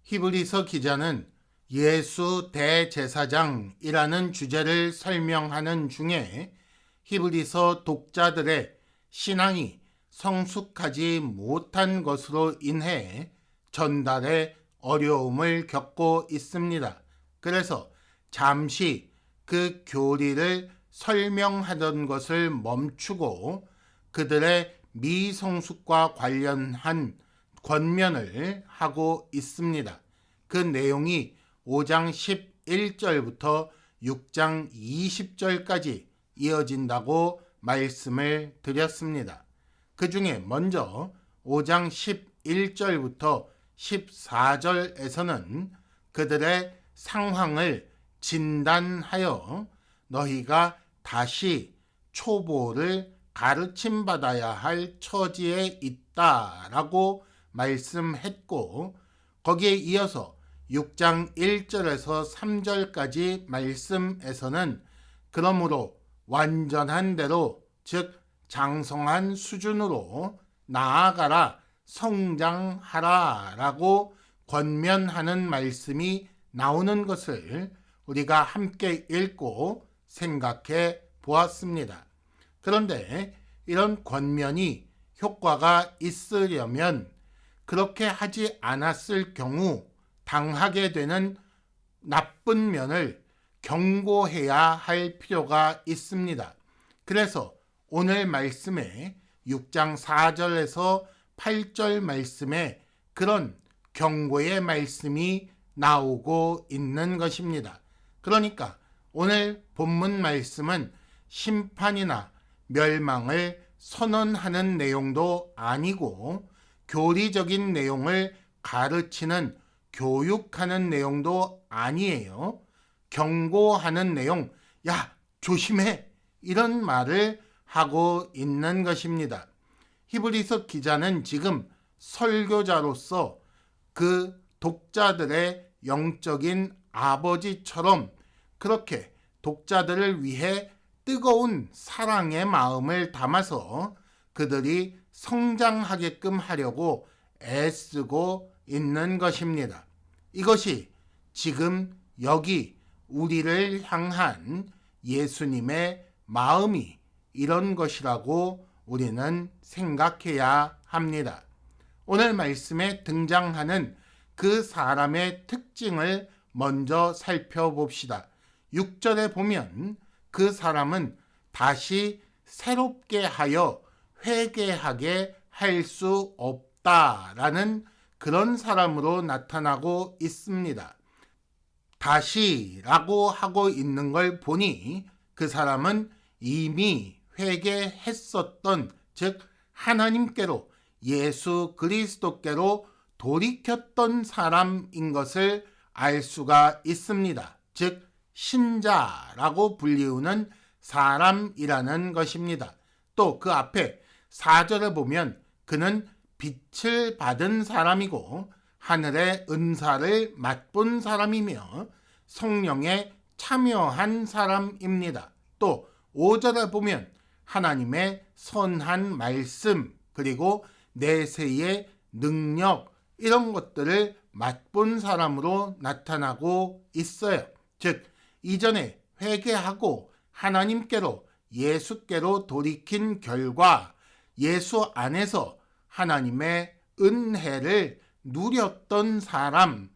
히브리서 기자는 예수 대제사장이라는 주제를 설명하는 중에 히브리서 독자들의 신앙이 성숙하지 못한 것으로 인해 전달에 어려움을 겪고 있습니다. 그래서 잠시 그 교리를 설명하던 것을 멈추고 그들의 미성숙과 관련한 권면을 하고 있습니다. 그 내용이 5장 11절부터 6장 20절까지 이어진다고 말씀을 드렸습니다. 그 중에 먼저 5장 11절부터 14절에서는 그들의 상황을 진단하여 너희가 다시 초보를 가르침받아야 할 처지에 있다라고 말씀했고, 거기에 이어서 6장 1절에서 3절까지 말씀에서는 그러므로 완전한 대로, 즉 장성한 수준으로 나아가라, 성장하라 라고 권면하는 말씀이 나오는 것을 우리가 함께 읽고 생각해 보았습니다. 그런데 이런 권면이 효과가 있으려면 그렇게 하지 않았을 경우 당하게 되는 나쁜 면을 경고해야 할 필요가 있습니다. 그래서 오늘 말씀에 6장 4절에서 8절 말씀에 그런 경고의 말씀이 나오고 있는 것입니다. 그러니까 오늘 본문 말씀은 심판이나 멸망을 선언하는 내용도 아니고 교리적인 내용을 가르치는, 교육하는 내용도 아니에요. 경고하는 내용, 야, 조심해! 이런 말을 하고 있는 것입니다. 히브리서 기자는 지금 설교자로서 그 독자들의 영적인 아버지처럼 그렇게 독자들을 위해 뜨거운 사랑의 마음을 담아서 그들이 성장하게끔 하려고 애쓰고 있는 것입니다. 이것이 지금 여기 우리를 향한 예수님의 마음이 이런 것이라고 우리는 생각해야 합니다. 오늘 말씀에 등장하는 그 사람의 특징을 먼저 살펴봅시다. 6절에 보면 그 사람은 다시 새롭게 하여 회개하게 할 수 없다라는 그런 사람으로 나타나고 있습니다. 다시라고 하고 있는 걸 보니 그 사람은 이미 회개했었던, 즉 하나님께로, 예수 그리스도께로 돌이켰던 사람인 것을 알 수가 있습니다. 즉 신자라고 불리우는 사람이라는 것입니다. 또 그 앞에 4절에 보면 그는 빛을 받은 사람이고 하늘의 은사를 맛본 사람이며 성령에 참여한 사람입니다. 또 5절에 보면 하나님의 선한 말씀, 그리고 내세의 능력, 이런 것들을 맛본 사람으로 나타나고 있어요. 즉 이전에 회개하고 하나님께로, 예수께로 돌이킨 결과 예수 안에서 하나님의 은혜를 누렸던 사람,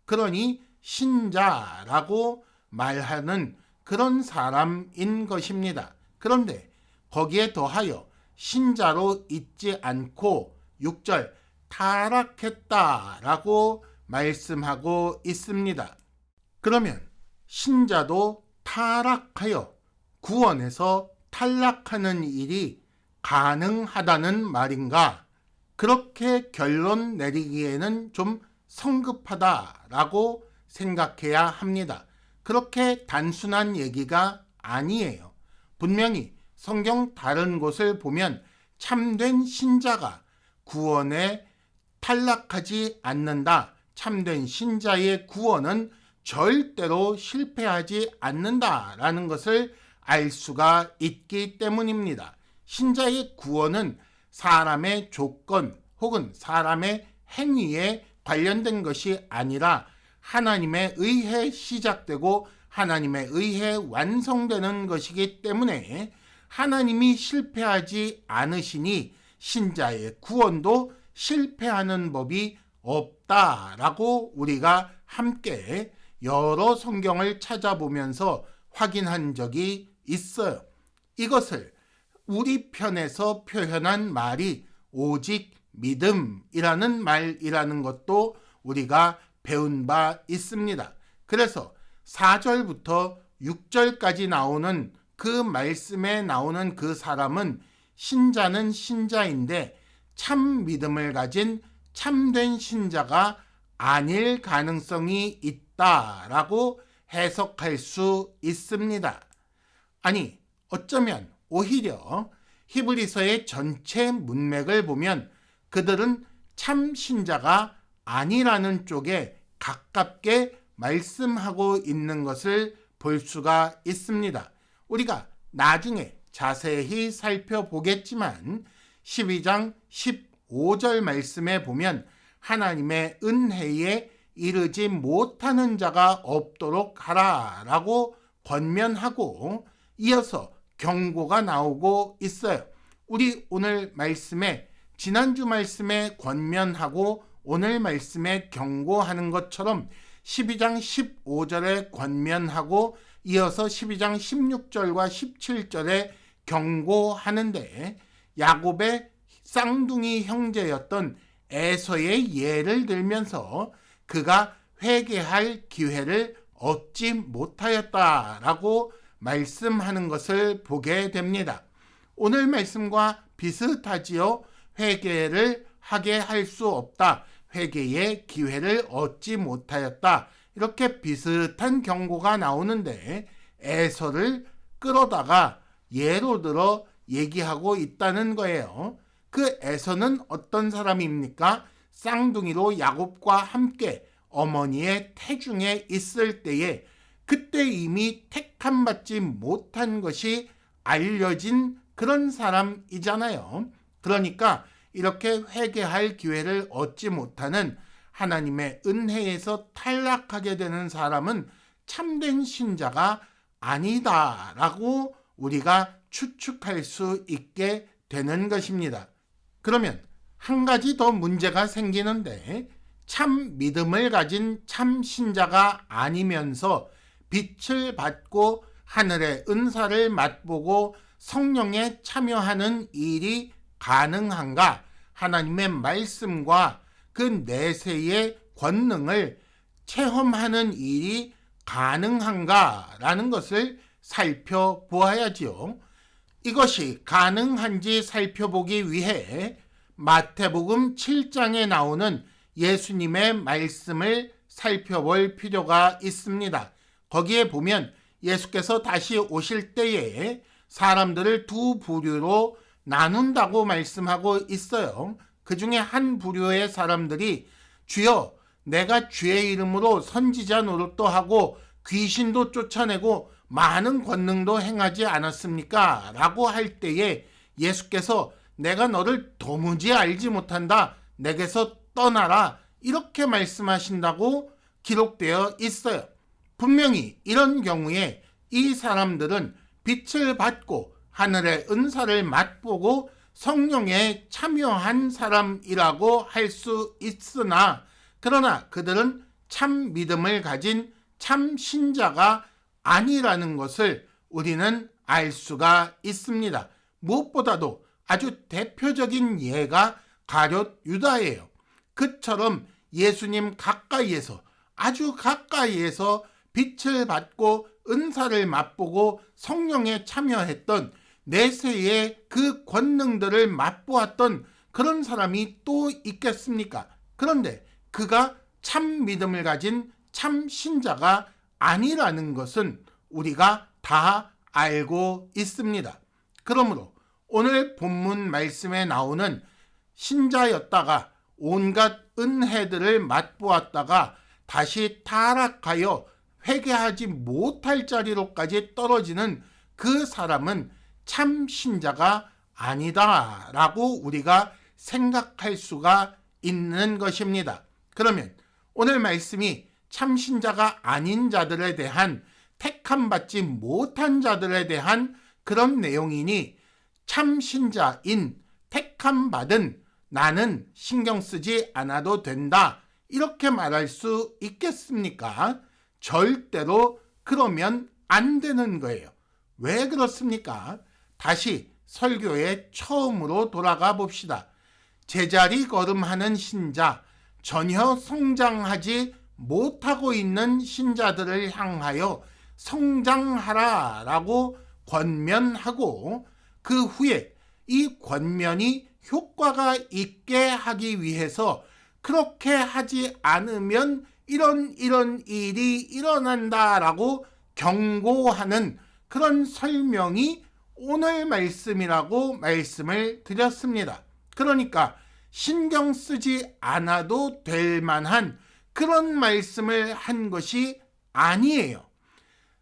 그러니 신자라고 말하는 그런 사람인 것입니다. 그런데 거기에 더하여 신자로 있지 않고 6절 타락했다라고 말씀하고 있습니다. 그러면 신자도 타락하여 구원에서 탈락하는 일이 가능하다는 말인가? 그렇게 결론 내리기에는 좀 성급하다라고 생각해야 합니다. 그렇게 단순한 얘기가 아니에요. 분명히 성경 다른 곳을 보면 참된 신자가 구원에 탈락하지 않는다. 참된 신자의 구원은 절대로 실패하지 않는다라는 것을 알 수가 있기 때문입니다. 신자의 구원은 사람의 조건 혹은 사람의 행위에 관련된 것이 아니라 하나님에 의해 시작되고 하나님에 의해 완성되는 것이기 때문에 하나님이 실패하지 않으시니 신자의 구원도 실패하는 법이 없다라고 우리가 함께 여러 성경을 찾아보면서 확인한 적이 있어요. 이것을 우리 편에서 표현한 말이 오직 믿음이라는 말이라는 것도 우리가 배운 바 있습니다. 그래서 4절부터 6절까지 나오는 그 말씀에 나오는 그 사람은 신자는 신자인데 참 믿음을 가진 참된 신자가 아닐 가능성이 있다라고 해석할 수 있습니다. 아니, 어쩌면 오히려 히브리서의 전체 문맥을 보면 그들은 참 신자가 아니라는 쪽에 가깝게 말씀하고 있는 것을 볼 수가 있습니다. 우리가 나중에 자세히 살펴보겠지만 12장 15절 말씀에 보면 하나님의 은혜에 이르지 못하는 자가 없도록 하라라고 권면하고 이어서 경고가 나오고 있어요. 우리 오늘 말씀에 지난주 말씀에 권면하고 오늘 말씀에 경고하는 것처럼 12장 15절에 권면하고 이어서 12장 16절과 17절에 경고하는데 야곱의 쌍둥이 형제였던 에서의 예를 들면서 그가 회개할 기회를 얻지 못하였다라고 말씀하는 것을 보게 됩니다. 오늘 말씀과 비슷하지요. 회개를 하게 할 수 없다. 회개의 기회를 얻지 못하였다. 이렇게 비슷한 경고가 나오는데 에서를 끌어다가 예로 들어 얘기하고 있다는 거예요. 그 에서는 어떤 사람입니까? 쌍둥이로 야곱과 함께 어머니의 태중에 있을 때에 그때 이미 택함받지 못한 것이 알려진 그런 사람이잖아요. 그러니까 이렇게 회개할 기회를 얻지 못하는 하나님의 은혜에서 탈락하게 되는 사람은 참된 신자가 아니다라고 우리가 추측할 수 있게 되는 것입니다. 그러면 한 가지 더 문제가 생기는데 참 믿음을 가진 참 신자가 아니면서 빛을 받고 하늘의 은사를 맛보고 성령에 참여하는 일이 가능한가? 하나님의 말씀과 그 내세의 권능을 체험하는 일이 가능한가라는 것을 살펴보아야지요. 이것이 가능한지 살펴보기 위해 마태복음 7장에 나오는 예수님의 말씀을 살펴볼 필요가 있습니다. 거기에 보면 예수께서 다시 오실 때에 사람들을 두 부류로 나눈다고 말씀하고 있어요. 그 중에 한 부류의 사람들이 주여 내가 주의 이름으로 선지자 노릇도 하고 귀신도 쫓아내고 많은 권능도 행하지 않았습니까? 라고 할 때에 예수께서 내가 너를 도무지 알지 못한다. 내게서 떠나라. 이렇게 말씀하신다고 기록되어 있어요. 분명히 이런 경우에 이 사람들은 빛을 받고 하늘의 은사를 맛보고 성령에 참여한 사람이라고 할 수 있으나 그러나 그들은 참 믿음을 가진 참 신자가 아니라는 것을 우리는 알 수가 있습니다. 무엇보다도 아주 대표적인 예가 가룟 유다예요. 그처럼 예수님 가까이에서 아주 가까이에서 빛을 받고 은사를 맛보고 성령에 참여했던 내세의 그 권능들을 맛보았던 그런 사람이 또 있겠습니까? 그런데 그가 참 믿음을 가진 참 신자가 아니라는 것은 우리가 다 알고 있습니다. 그러므로 오늘 본문 말씀에 나오는 신자였다가 온갖 은혜들을 맛보았다가 다시 타락하여 회개하지 못할 자리로까지 떨어지는 그 사람은 참 신자가 아니다라고 우리가 생각할 수가 있는 것입니다. 그러면 오늘 말씀이 참신자가 아닌 자들에 대한, 택함받지 못한 자들에 대한 그런 내용이니 참신자인 택함받은 나는 신경 쓰지 않아도 된다, 이렇게 말할 수 있겠습니까? 절대로 그러면 안 되는 거예요. 왜 그렇습니까? 다시 설교의 처음으로 돌아가 봅시다. 제자리 걸음하는 신자, 전혀 성장하지 못하고 있는 신자들을 향하여 성장하라 라고 권면하고, 그 후에 이 권면이 효과가 있게 하기 위해서 그렇게 하지 않으면 이런 일이 일어난다 라고 경고하는 그런 설명이 오늘 말씀이라고 말씀을 드렸습니다. 그러니까 신경 쓰지 않아도 될 만한 그런 말씀을 한 것이 아니에요.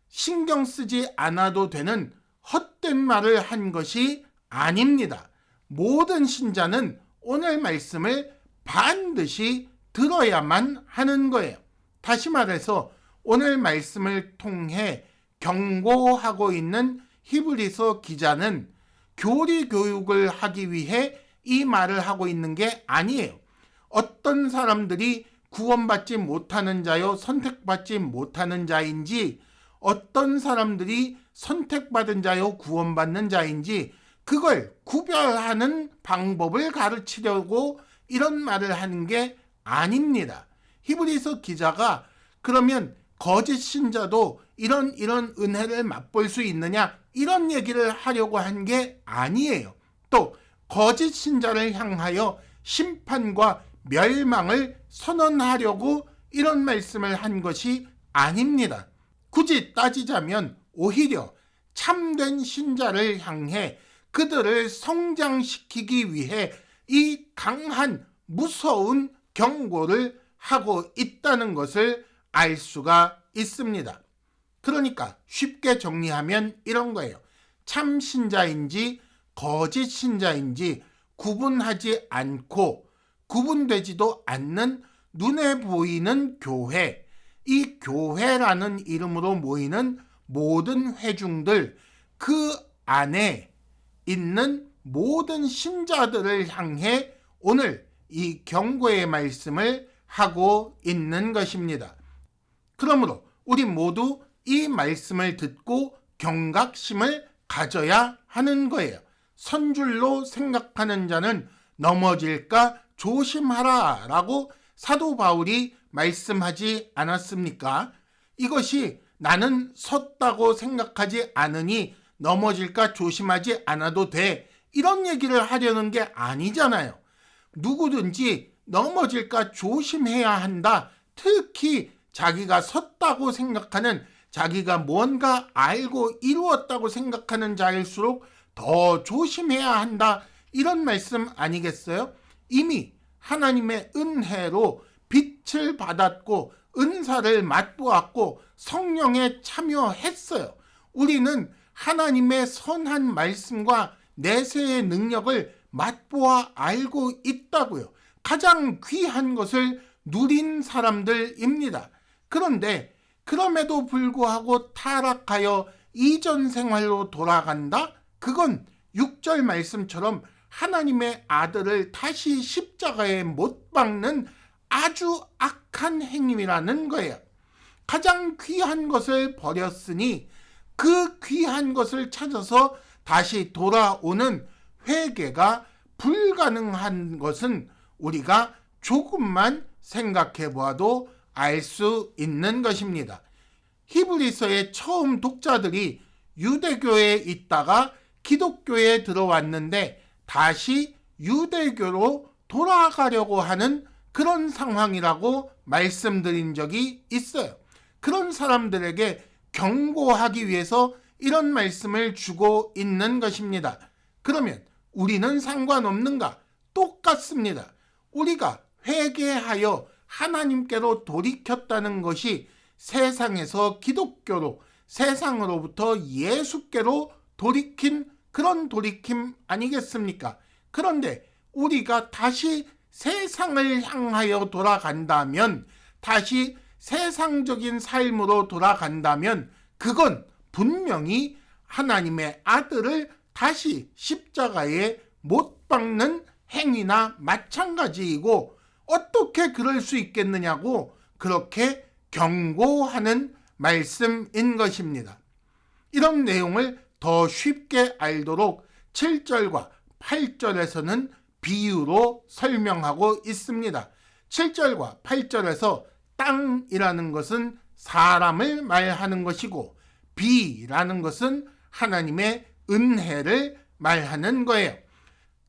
신경 쓰지 않아도 되는 헛된 말을 한 것이 아닙니다. 모든 신자는 오늘 말씀을 반드시 들어야만 하는 거예요. 다시 말해서 오늘 말씀을 통해 경고하고 있는 히브리서 기자는 교리 교육을 하기 위해 이 말을 하고 있는 게 아니에요. 어떤 사람들이 구원받지 못하는 자요, 선택받지 못하는 자인지, 어떤 사람들이 선택받은 자요, 구원받는 자인지, 그걸 구별하는 방법을 가르치려고 이런 말을 하는 게 아닙니다. 히브리서 기자가 그러면 거짓 신자도 이런 은혜를 맛볼 수 있느냐, 이런 얘기를 하려고 한 게 아니에요. 또 거짓 신자를 향하여 심판과 멸망을 선언하려고 이런 말씀을 한 것이 아닙니다. 굳이 따지자면 오히려 참된 신자를 향해 그들을 성장시키기 위해 이 강한 무서운 경고를 하고 있다는 것을 알 수가 있습니다. 그러니까 쉽게 정리하면 이런 거예요. 참 신자인지 거짓 신자인지 구분하지 않고 구분되지도 않는 눈에 보이는 교회, 이 교회라는 이름으로 모이는 모든 회중들, 그 안에 있는 모든 신자들을 향해 오늘 이 경고의 말씀을 하고 있는 것입니다. 그러므로 우리 모두 이 말씀을 듣고 경각심을 가져야 하는 거예요. 선줄로 생각하는 자는 넘어질까 조심하라 라고 사도 바울이 말씀하지 않았습니까? 이것이 나는 섰다고 생각하지 않으니 넘어질까 조심하지 않아도 돼, 이런 얘기를 하려는 게 아니잖아요. 누구든지 넘어질까 조심해야 한다. 특히 자기가 섰다고 생각하는, 자기가 뭔가 알고 이루었다고 생각하는 자일수록 더 조심해야 한다, 이런 말씀 아니겠어요? 이미 하나님의 은혜로 빛을 받았고 은사를 맛보았고 성령에 참여했어요. 우리는 하나님의 선한 말씀과 내세의 능력을 맛보아 알고 있다고요. 가장 귀한 것을 누린 사람들입니다. 그런데 그럼에도 불구하고 타락하여 이전 생활로 돌아간다? 그건 6절 말씀처럼 하나님의 아들을 다시 십자가에 못 박는 아주 악한 행위라는 거예요. 가장 귀한 것을 버렸으니 그 귀한 것을 찾아서 다시 돌아오는 회개가 불가능한 것은 우리가 조금만 생각해 보아도 알 수 있는 것입니다. 히브리서의 처음 독자들이 유대교에 있다가 기독교에 들어왔는데 다시 유대교로 돌아가려고 하는 그런 상황이라고 말씀드린 적이 있어요. 그런 사람들에게 경고하기 위해서 이런 말씀을 주고 있는 것입니다. 그러면 우리는 상관없는가? 똑같습니다. 우리가 회개하여 하나님께로 돌이켰다는 것이 세상에서 기독교로, 세상으로부터 예수께로 돌이킨 그런 돌이킴 아니겠습니까? 그런데 우리가 다시 세상을 향하여 돌아간다면, 다시 세상적인 삶으로 돌아간다면 그건 분명히 하나님의 아들을 다시 십자가에 못 박는 행위나 마찬가지이고, 어떻게 그럴 수 있겠느냐고 그렇게 경고하는 말씀인 것입니다. 이런 내용을 더 쉽게 알도록 7절과 8절에서는 비유로 설명하고 있습니다. 7절과 8절에서 땅이라는 것은 사람을 말하는 것이고, 비라는 것은 하나님의 은혜를 말하는 거예요.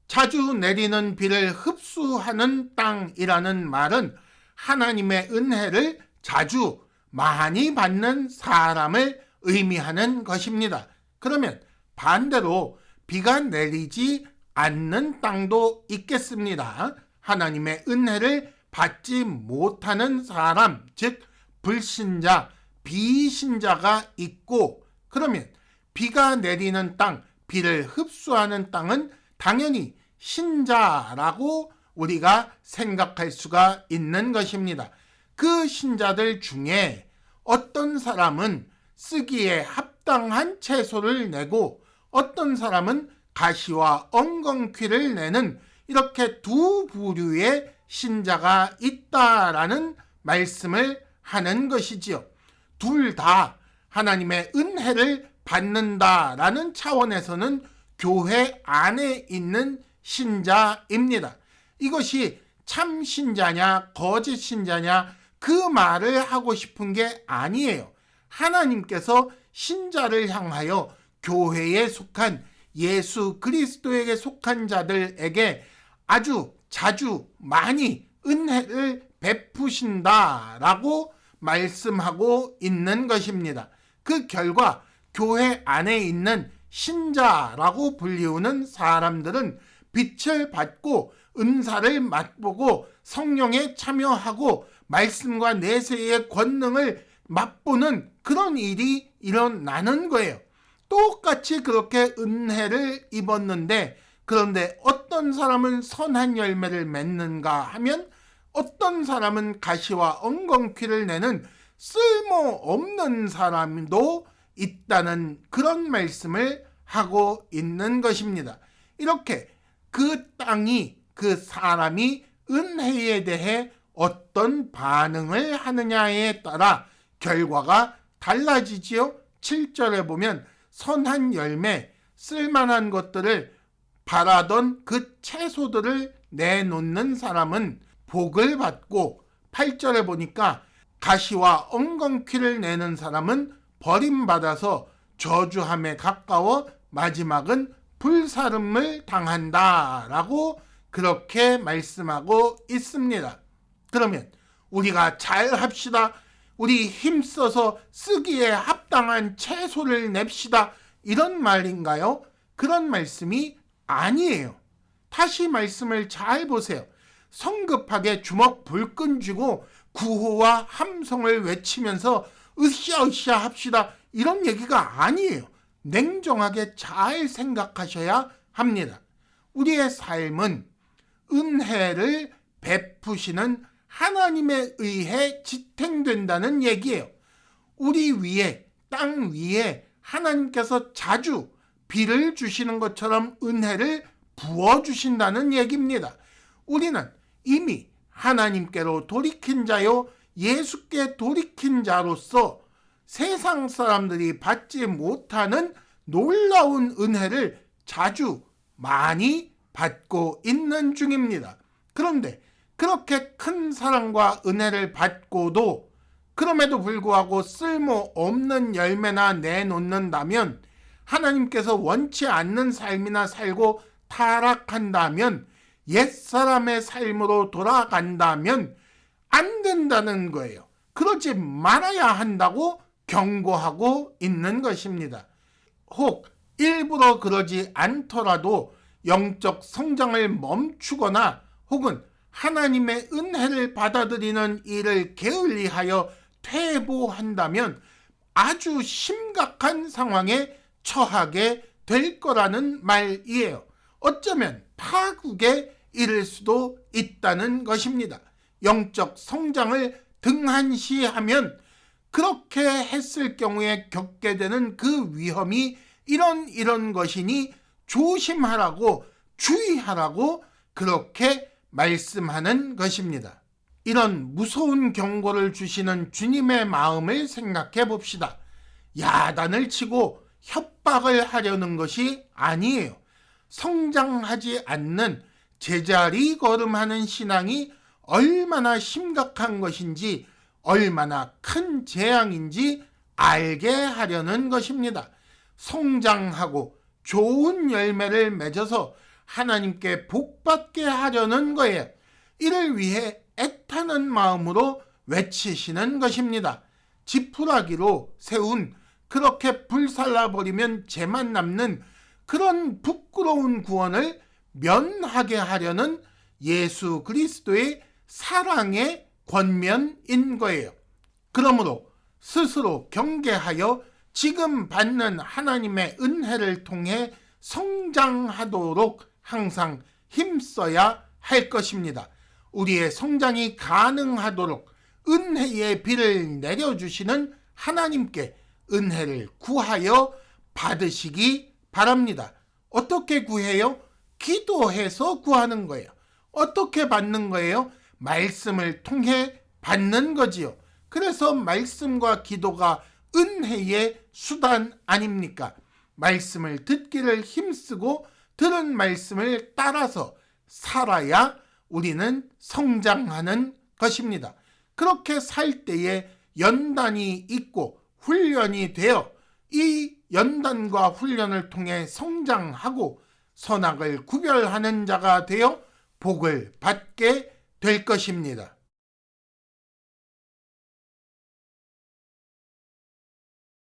자주 내리는 비를 흡수하는 땅이라는 말은 하나님의 은혜를 자주 많이 받는 사람을 의미하는 것입니다. 그러면 반대로 비가 내리지 않는 땅도 있겠습니다. 하나님의 은혜를 받지 못하는 사람, 즉 불신자, 비신자가 있고, 그러면 비가 내리는 땅, 비를 흡수하는 땅은 당연히 신자라고 우리가 생각할 수가 있는 것입니다. 그 신자들 중에 어떤 사람은 쓰기에 합당한 채소를 내고, 어떤 사람은 가시와 엉겅퀴를 내는, 이렇게 두 부류의 신자가 있다라는 말씀을 하는 것이지요. 둘 다 하나님의 은혜를 받는다라는 차원에서는 교회 안에 있는 신자입니다. 이것이 참 신자냐 거짓 신자냐 그 말을 하고 싶은 게 아니에요. 하나님께서 신자를 향하여 교회에 속한, 예수 그리스도에게 속한 자들에게 아주 자주 많이 은혜를 베푸신다라고 말씀하고 있는 것입니다. 그 결과 교회 안에 있는 신자라고 불리우는 사람들은 빛을 받고 은사를 맛보고 성령에 참여하고 말씀과 내세의 권능을 맛보는 그런 일이 일어나는 거예요. 똑같이 그렇게 은혜를 입었는데, 그런데 어떤 사람은 선한 열매를 맺는가 하면 어떤 사람은 가시와 엉겅퀴를 내는 쓸모없는 사람도 있다는 그런 말씀을 하고 있는 것입니다. 이렇게 그 땅이, 그 사람이 은혜에 대해 어떤 반응을 하느냐에 따라 결과가 달라지지요. 7절에 보면 선한 열매, 쓸만한 것들을 바라던 그 채소들을 내놓는 사람은 복을 받고, 8절에 보니까 가시와 엉겅퀴를 내는 사람은 버림받아서 저주함에 가까워 마지막은 불사름을 당한다라고 그렇게 말씀하고 있습니다. 그러면 우리가 잘 합시다, 우리 힘써서 쓰기에 합당한 채소를 냅시다, 이런 말인가요? 그런 말씀이 아니에요. 다시 말씀을 잘 보세요. 성급하게 주먹 불끈 쥐고 구호와 함성을 외치면서 으쌰으쌰 합시다, 이런 얘기가 아니에요. 냉정하게 잘 생각하셔야 합니다. 우리의 삶은 은혜를 베푸시는 하나님에 의해 지탱된다는 얘기예요. 우리 위에, 땅 위에 하나님께서 자주 비를 주시는 것처럼 은혜를 부어주신다는 얘기입니다. 우리는 이미 하나님께로 돌이킨 자요, 예수께 돌이킨 자로서 세상 사람들이 받지 못하는 놀라운 은혜를 자주 많이 받고 있는 중입니다. 그런데 그렇게 큰 사랑과 은혜를 받고도 그럼에도 불구하고 쓸모없는 열매나 내놓는다면, 하나님께서 원치 않는 삶이나 살고 타락한다면, 옛사람의 삶으로 돌아간다면 안 된다는 거예요. 그러지 말아야 한다고 경고하고 있는 것입니다. 혹 일부러 그러지 않더라도 영적 성장을 멈추거나 혹은 하나님의 은혜를 받아들이는 일을 게을리하여 퇴보한다면 아주 심각한 상황에 처하게 될 거라는 말이에요. 어쩌면 파국에 이를 수도 있다는 것입니다. 영적 성장을 등한시하면 그렇게 했을 경우에 겪게 되는 그 위험이 이런 것이니 조심하라고, 주의하라고 그렇게 말씀하는 것입니다. 이런 무서운 경고를 주시는 주님의 마음을 생각해 봅시다. 야단을 치고 협박을 하려는 것이 아니에요. 성장하지 않는 제자리 걸음하는 신앙이 얼마나 심각한 것인지, 얼마나 큰 재앙인지 알게 하려는 것입니다. 성장하고 좋은 열매를 맺어서 하나님께 복받게 하려는 거예요. 이를 위해 애타는 마음으로 외치시는 것입니다. 지푸라기로 세운, 그렇게 불살라버리면 죄만 남는 그런 부끄러운 구원을 면하게 하려는 예수 그리스도의 사랑의 권면인 거예요. 그러므로 스스로 경계하여 지금 받는 하나님의 은혜를 통해 성장하도록 항상 힘써야 할 것입니다. 우리의 성장이 가능하도록 은혜의 비를 내려주시는 하나님께 은혜를 구하여 받으시기 바랍니다. 어떻게 구해요? 기도해서 구하는 거예요. 어떻게 받는 거예요? 말씀을 통해 받는 거지요. 그래서 말씀과 기도가 은혜의 수단 아닙니까? 말씀을 듣기를 힘쓰고 들은 말씀을 따라서 살아야 우리는 성장하는 것입니다. 그렇게 살 때에 연단이 있고 훈련이 되어 이 연단과 훈련을 통해 성장하고 선악을 구별하는 자가 되어 복을 받게 될 것입니다.